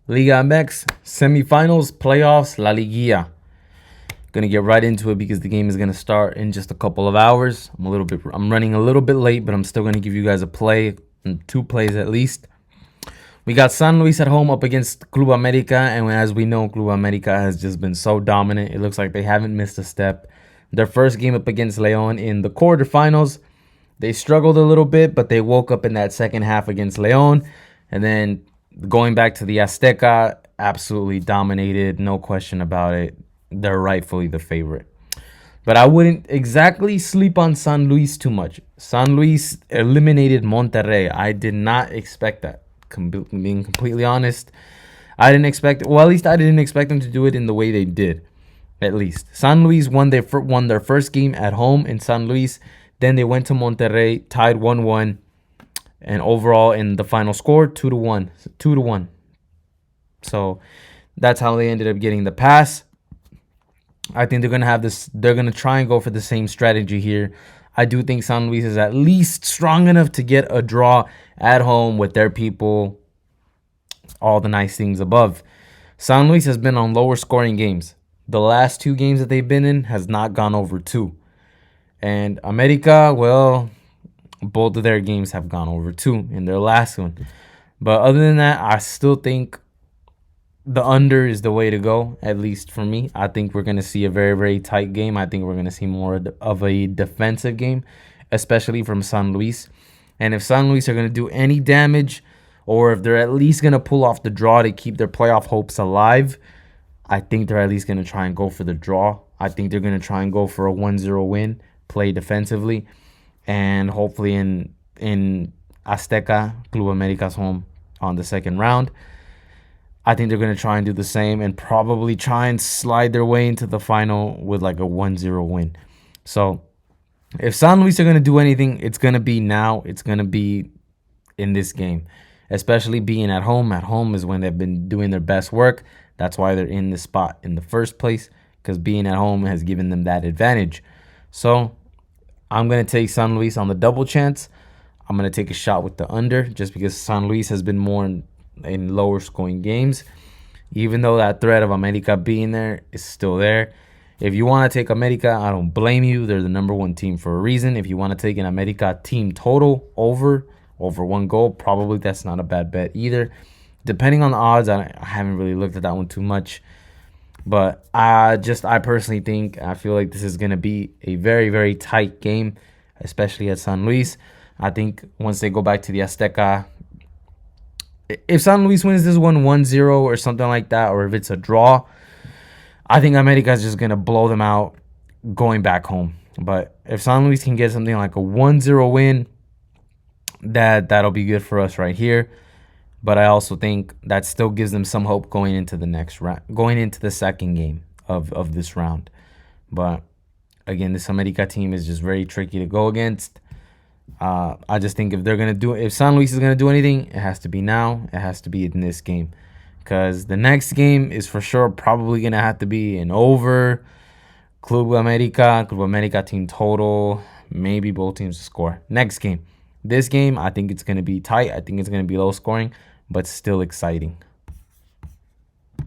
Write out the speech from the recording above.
Liga MX, semifinals, playoffs, La Liguilla. Gonna get right into it because the game is gonna start in just a couple of hours. I'm running a little bit late, but I'm still gonna give you guys a play, two plays at least. We got San Luis at home up against Club America, and as we know, Club America has just been so dominant. It looks like they haven't missed a step. Their first game up against Leon in the quarterfinals, they struggled a little bit, but they woke up in that second half against Leon, and then going back to the Azteca, absolutely dominated, no question about it. They're rightfully the favorite. But I wouldn't exactly sleep on San Luis too much. San Luis eliminated Monterrey. I did not expect that. Being completely honest, I didn't expect. Well, at least I didn't expect them to do it in the way they did. At least San Luis won their first game at home in San Luis. Then they went to Monterrey, tied 1-1, and overall in the final score 2-1, 2-1. So that's how they ended up getting the pass. I think they're gonna have this. They're gonna try and go for the same strategy here. I do think San Luis is at least strong enough to get a draw at home with their people. All the nice things above. San Luis has been on lower scoring games. The last two games that they've been in has not gone over 2. And America, well, both of their games have gone over 2 in their last one. But other than that, I still think the under is the way to go, at least for me. I think we're going to see a very, very tight game. I think we're going to see more of a defensive game, especially from San Luis. And if San Luis are going to do any damage, or if they're at least going to pull off the draw to keep their playoff hopes alive, I think they're at least going to try and go for the draw. I think they're going to try and go for a 1-0 win, play defensively, and hopefully in Azteca, Club America's home on the second round. I think they're going to try and do the same and probably try and slide their way into the final with like a 1-0 win. So if San Luis are going to do anything, it's going to be now. It's going to be in this game, especially being at home. At home is when they've been doing their best work. That's why they're in this spot in the first place, because being at home has given them that advantage. So I'm going to take San Luis on the double chance. I'm going to take a shot with the under just because San Luis has been more in lower scoring games, even though that threat of America being there is still there. If you want to take America, I don't blame you. They're the number one team for a reason. If you want to take an America team total over 1 goal, probably that's not a bad bet either. Depending on the odds, I haven't really looked at that one too much. But I personally think, I feel like this is going to be a very, very tight game, especially at San Luis. I think once they go back to the Azteca, if San Luis wins this one 1-0 or something like that, or if it's a draw, I think America is just going to blow them out going back home. But if San Luis can get something like a 1-0 win, that'll be good for us right here. But I also think that still gives them some hope going into the next round, going into the second game of this round. But again, this America team is just very tricky to go against. I just think if San Luis is gonna do anything, it has to be now. It has to be in this game, because the next game is for sure probably gonna have to be an over. Club America team total, maybe both teams to score. Next game, this game I think it's gonna be tight. I think it's gonna be low scoring, but still exciting.